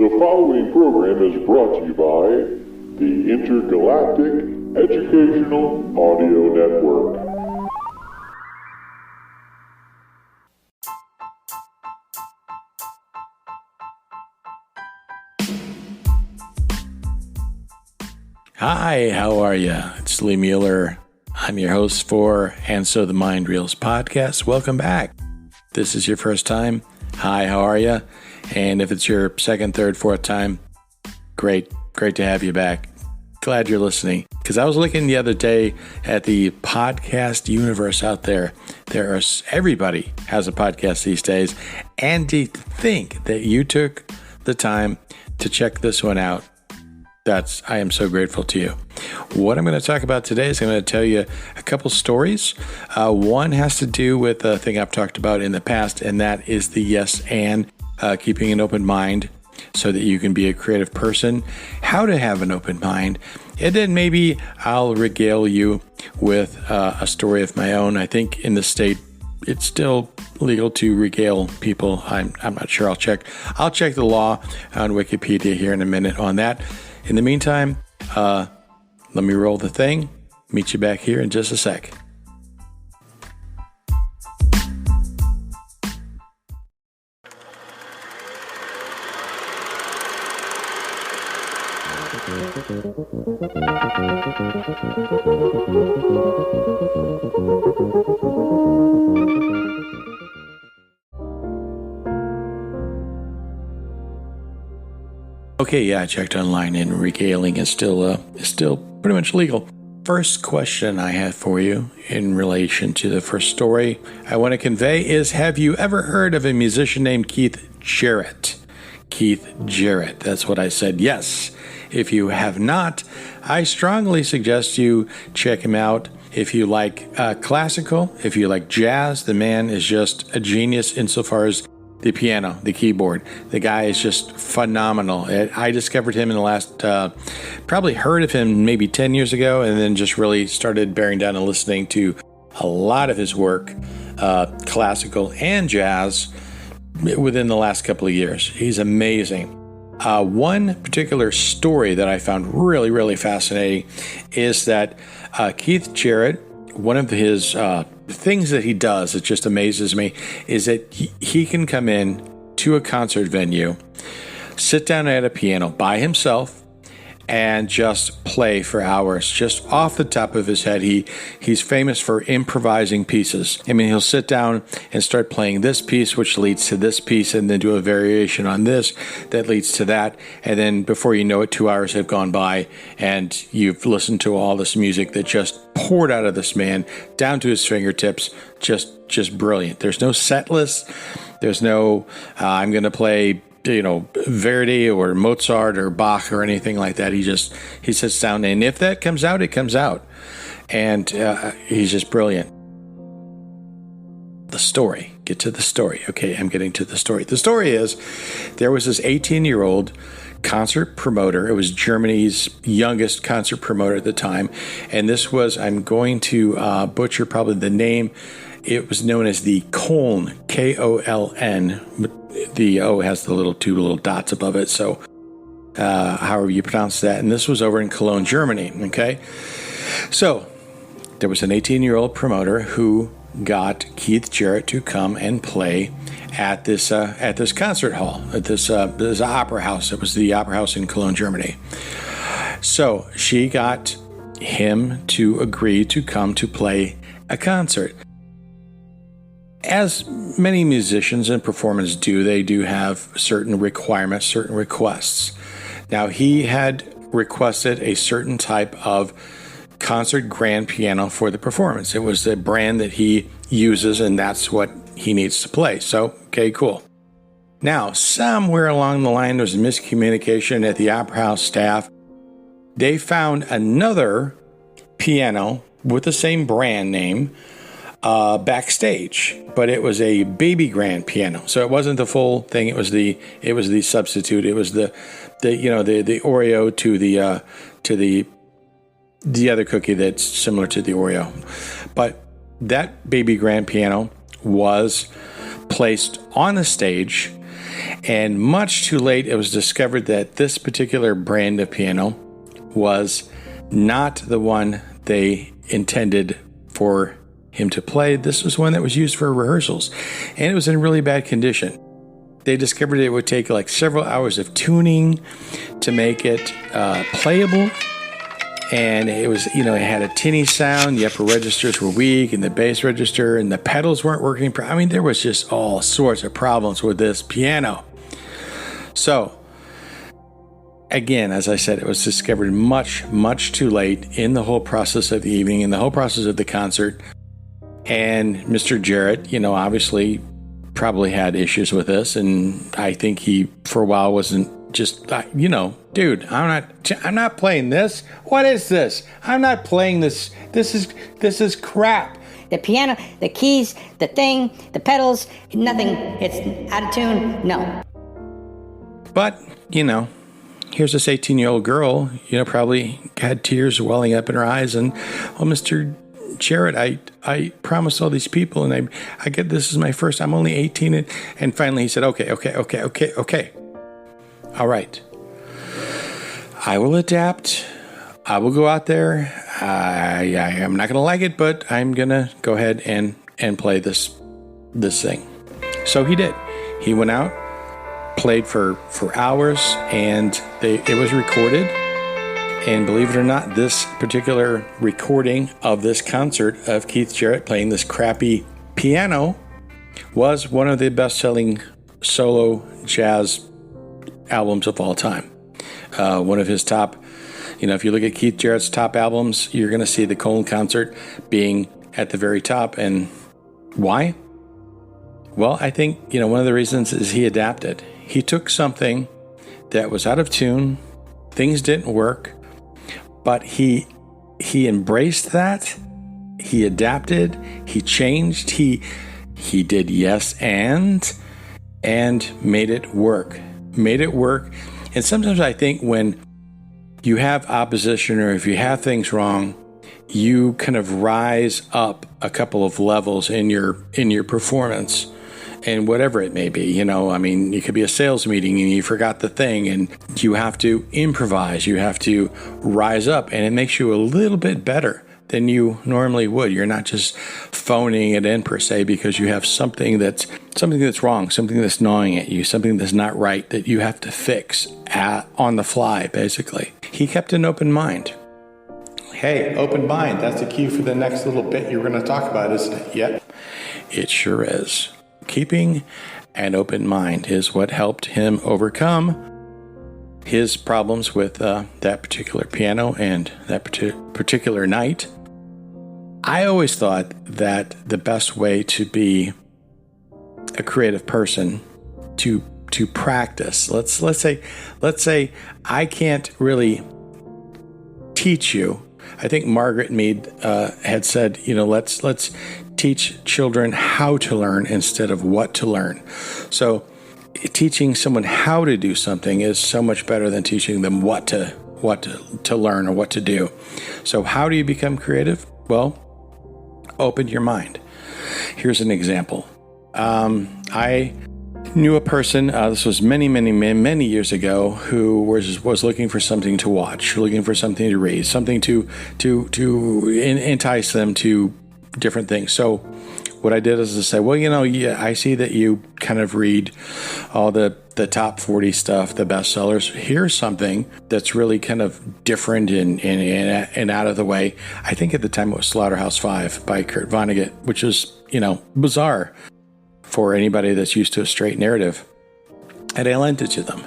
The following program is brought to you by the Intergalactic Educational Audio Network. Hi, how are you? It's Lee Mueller. I'm your host for And So the Mind Reels podcast. Welcome back. This is your first time. Hi, how are you? And if it's your second, third, fourth time, great to have you back. Glad you're listening. Because I was looking the other day at the podcast universe out there. Everybody has a podcast these days. And to think that you took the time to check this one out, I am so grateful to you. What I'm going to talk about today is I'm going to tell you a couple stories. One has to do with a thing I've talked about in the past, and that is the yes and keeping an open mind so that you can be a creative person, how to have an open mind, and then maybe I'll regale you with a story of my own. I think in the state it's still legal to regale people. I'm not sure. I'll check the law on Wikipedia here in a minute on that. In the meantime, let me roll the thing. Meet you back here in just a sec. Okay, yeah, I checked online and regaling is still pretty much legal. First question I have for you in relation to the first story I want to convey is, have you ever heard of a musician named Keith Jarrett? Keith Jarrett, that's what I said. Yes. If you have not, I strongly suggest you check him out. If you like classical, if you like jazz, the man is just a genius insofar as the piano, the keyboard. The guy is just phenomenal. I discovered him in the last, probably heard of him maybe 10 years ago, and then just really started bearing down and listening to a lot of his work, classical and jazz, within the last couple of years. He's amazing. One particular story that I found really, really fascinating is that Keith Jarrett, one of his things that he does that just amazes me is that he can come in to a concert venue, sit down at a piano by himself, and just play for hours, just off the top of his head. He's famous for improvising pieces. I mean, he'll sit down and start playing this piece, which leads to this piece, and then do a variation on this that leads to that. And then before you know it, 2 hours have gone by, and you've listened to all this music that just poured out of this man down to his fingertips. Just brilliant. There's no set list. There's no, I'm going to play Verdi or Mozart or Bach or anything like that. He sits down, and if that comes out, it comes out. And he's just brilliant. The story. Get to the story. Okay, I'm getting to the story. The story is, there was this 18-year-old concert promoter. It was Germany's youngest concert promoter at the time. And this was, I'm going to butcher probably the name. It was known as the Koln, Koln. The O has the two little dots above it. So however you pronounce that. And this was over in Cologne, Germany. Okay. So there was an 18-year-old promoter who got Keith Jarrett to come and play at this concert hall, at this opera house. It was the opera house in Cologne, Germany. So she got him to agree to come to play a concert. As many musicians and performers do, they do have certain requirements, certain requests. Now, he had requested a certain type of concert grand piano for the performance. It was the brand that he uses, and that's what he needs to play. So, okay, cool. Now, somewhere along the line, there was a miscommunication at the Opera House staff. They found another piano with the same brand name backstage, but it was a baby grand piano. So it wasn't the full thing. It was the substitute. It was the Oreo to the other cookie that's similar to the Oreo. But that baby grand piano was placed on the stage, And much too late, it was discovered that this particular brand of piano was not the one they intended for him to play. This was one that was used for rehearsals, and it was in really bad condition. They discovered it would take like several hours of tuning to make it playable. And it was, it had a tinny sound. The upper registers were weak, and the bass register and the pedals weren't working. I mean, there was just all sorts of problems with this piano. So, again, as I said, it was discovered much, much too late in the whole process of the evening, in the whole process of the concert. And Mr. Jarrett, obviously probably had issues with this. And I think he, for a while, wasn't just, dude, I'm not playing this. What is this? I'm not playing this. This is crap. The piano, the keys, the thing, the pedals, nothing. It's out of tune. No. But, here's this 18-year-old girl, probably had tears welling up in her eyes. And, Mr. Jarrett, I promised all these people, and I get this is my first. I'm only 18. And finally he said, okay. All right. I will adapt. I will go out there. I'm not going to like it, but I'm going to go ahead and play this thing. So he did. He went out, played for hours, and it was recorded. And believe it or not, this particular recording of this concert of Keith Jarrett playing this crappy piano was one of the best-selling solo jazz albums of all time. One of his top, if you look at Keith Jarrett's top albums, you're going to see the Koln Concert being at the very top. And why? Well, I think, one of the reasons is he adapted. He took something that was out of tune, things didn't work, but he embraced that, he adapted, he changed, he did yes and made it work. And sometimes I think when you have opposition or if you have things wrong, you kind of rise up a couple of levels in your performance. And whatever it may be, it could be a sales meeting and you forgot the thing and you have to improvise, you have to rise up, and it makes you a little bit better than you normally would. You're not just phoning it in per se because you have something that's wrong, something that's gnawing at you, something that's not right that you have to fix on the fly, basically. He kept an open mind. Hey, open mind, that's the key for the next little bit you're going to talk about, isn't it? Yep, it sure is. Keeping an open mind is what helped him overcome his problems with that particular piano and that particular night. I always thought that the best way to be a creative person, to practice. Let's say I can't really teach you. I think Margaret Mead had said, let's teach children how to learn instead of what to learn. So teaching someone how to do something is so much better than teaching them what to learn or what to do. So how do you become creative? Well, open your mind. Here's an example. I knew a person, this was many years ago, who was looking for something to watch, looking for something to read, something to entice them to different things. So what I did is to say, I see that you kind of read all the top 40 stuff, the bestsellers. Here's something that's really kind of different and out of the way. I think at the time it was Slaughterhouse-Five by Kurt Vonnegut, which is, bizarre for anybody that's used to a straight narrative. And I lent it to them.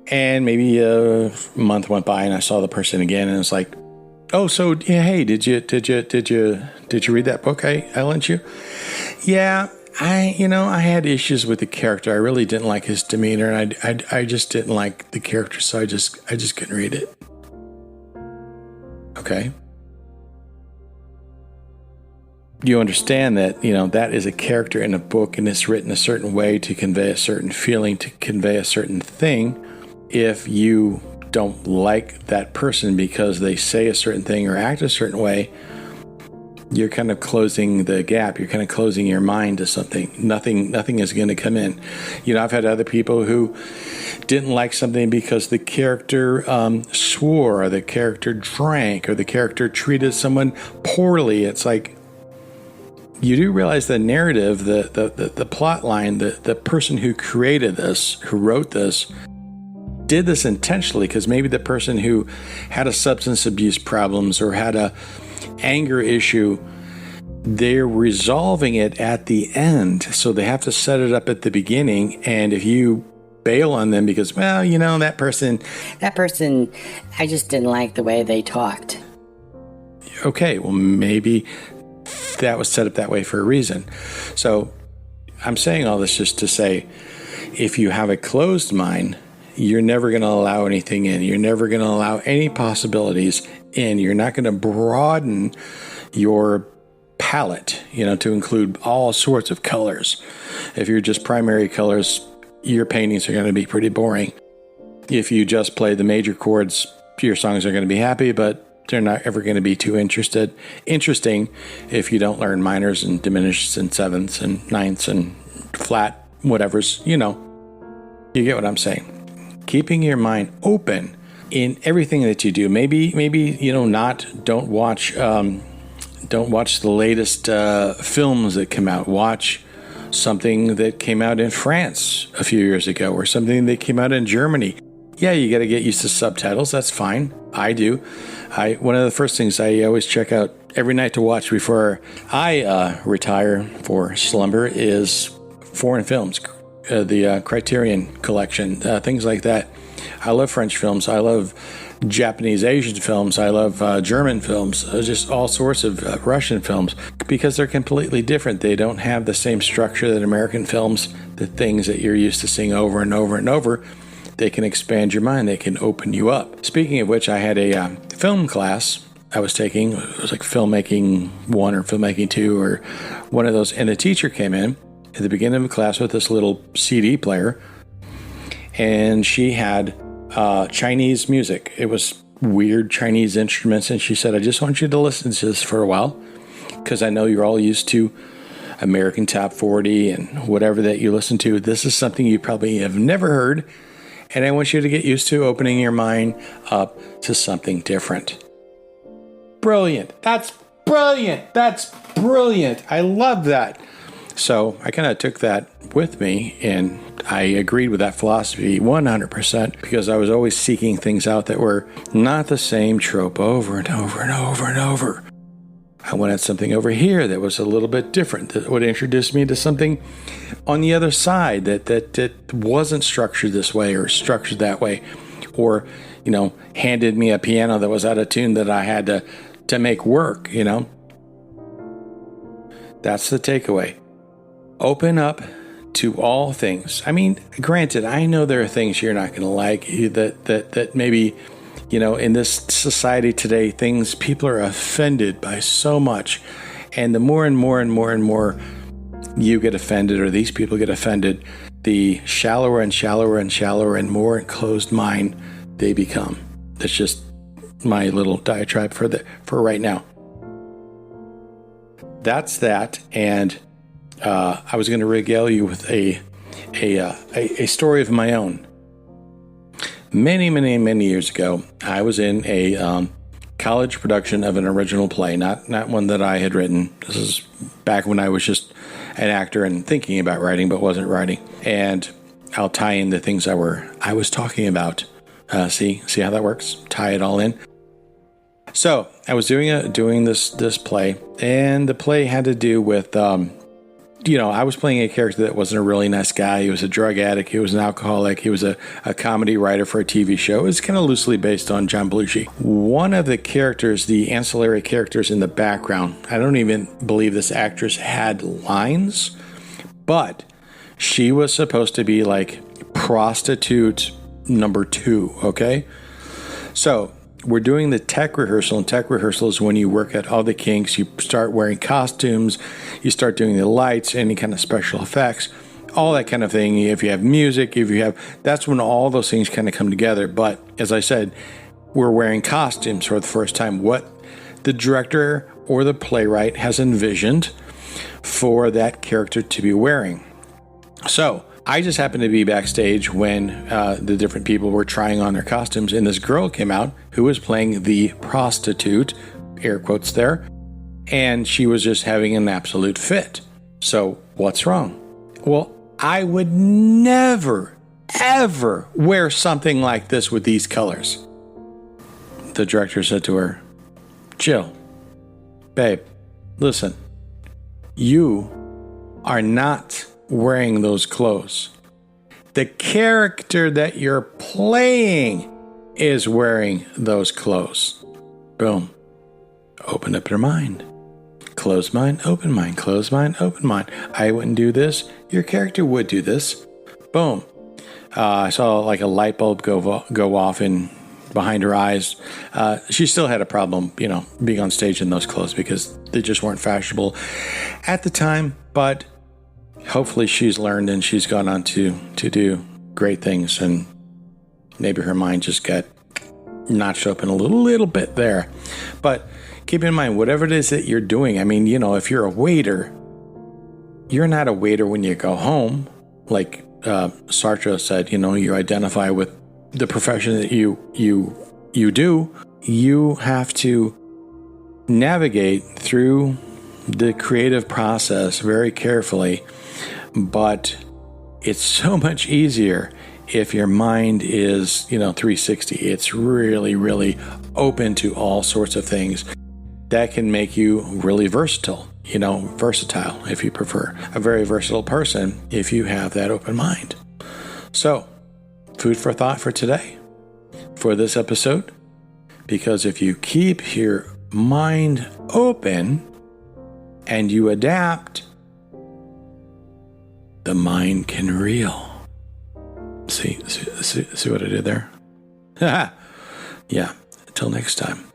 And maybe a month went by and I saw the person again and it's like, oh, so yeah, hey, did you read that book I lent you? Yeah, I had issues with the character. I really didn't like his demeanor, and I just didn't like the character, so I just couldn't read it. Okay. You understand that, that is a character in a book and it's written a certain way to convey a certain feeling, to convey a certain thing. If you don't like that person because they say a certain thing or act a certain way, you're kind of closing the gap. You're kind of closing your mind to something. Nothing is going to come in. I've had other people who didn't like something because the character swore, or the character drank, or the character treated someone poorly. It's like, you do realize the narrative, the plot line, the person who created this, who wrote this, did this intentionally, because maybe the person who had a substance abuse problems or had a anger issue, they're resolving it at the end. So they have to set it up at the beginning. And if you bail on them because, that person, I just didn't like the way they talked. Okay, well, maybe that was set up that way for a reason. So I'm saying all this just to say, if you have a closed mind, you're never going to allow anything in. You're never going to allow any possibilities in. You're not going to broaden your palette, to include all sorts of colors. If you're just primary colors, your paintings are going to be pretty boring. If you just play the major chords, your songs are going to be happy, but they're not ever going to be too interesting if you don't learn minors and diminished and sevenths and ninths and flat whatevers. You get what I'm saying. Keeping your mind open in everything that you do. Maybe don't watch the latest films that come out. Watch something that came out in France a few years ago, or something that came out in Germany. Yeah, you got to get used to subtitles. That's fine. I do. One of the first things I always check out every night to watch before I retire for slumber is foreign films. The Criterion collection, things like that. I love French films. I love Japanese, Asian films. I love German films, just all sorts of Russian films, because they're completely different. They don't have the same structure that American films, the things that you're used to seeing over and over and over. They can expand your mind. They can open you up. Speaking of which, I had a film class I was taking. It was like filmmaking 1 or filmmaking 2 or one of those. And the teacher came in at the beginning of the class with this little CD player, and she had Chinese music. It was weird Chinese instruments, and she said, I just want you to listen to this for a while, because I know you're all used to American Top 40 and whatever that you listen to. This is something you probably have never heard, and I want you to get used to opening your mind up to something different. Brilliant. That's brilliant. That's brilliant. I love that. So I kind of took that with me, and I agreed with that philosophy 100%, because I was always seeking things out that were not the same trope over and over and over and over. I wanted something over here that was a little bit different, that would introduce me to something on the other side that wasn't structured this way or structured that way, or, handed me a piano that was out of tune that I had to make work, That's the takeaway. Open up to all things. I mean, granted, I know there are things you're not going to like, that maybe, in this society today, people are offended by so much. And the more and more and more and more you get offended, or these people get offended, the shallower and shallower and shallower and more enclosed mind they become. That's just my little diatribe for right now. That's that. And I was going to regale you with a story of my own. Many, many, many years ago, I was in a college production of an original play, not one that I had written. This is back when I was just an actor and thinking about writing, but wasn't writing. And I'll tie in the things I was talking about. See how that works? Tie it all in. So I was doing this play, and the play had to do with I was playing a character that wasn't a really nice guy. He was a drug addict. He was an alcoholic. He was a comedy writer for a TV show. It was kind of loosely based on John Belushi. One of the characters, the ancillary characters in the background, I don't even believe this actress had lines, but she was supposed to be like prostitute number 2, okay? So we're doing the tech rehearsal, and tech rehearsal is when you work at all the kinks. You start wearing costumes, you start doing the lights, any kind of special effects, all that kind of thing. If you have music, that's when all those things kind of come together. But as I said, we're wearing costumes for the first time. What the director or the playwright has envisioned for that character to be wearing. So I just happened to be backstage when the different people were trying on their costumes, and this girl came out who was playing the prostitute, air quotes there, and she was just having an absolute fit. So what's wrong? Well, I would never, ever wear something like this with these colors. The director said to her, Jill, babe, listen, you are not wearing those clothes. The character that you're playing is wearing those clothes. Boom. Open up your mind. Closed mind, open mind. Closed mind, open mind. I wouldn't do this. Your character would do this. Boom. I saw like a light bulb go off in behind her eyes. She still had a problem, being on stage in those clothes because they just weren't fashionable at the time. But hopefully she's learned and she's gone on to do great things, and maybe her mind just got notched open a little bit there. But keep in mind, whatever it is that you're doing, I mean, if you're a waiter, you're not a waiter when you go home. Like Sartre said, you identify with the profession that you do. You have to navigate through the creative process very carefully, but it's so much easier if your mind is 360. It's really, really open to all sorts of things that can make you really versatile, if you prefer. A very versatile person if you have that open mind. So, food for thought for today, for this episode, because if you keep your mind open and you adapt, the mind can reel. See what I did there? Yeah. Until next time.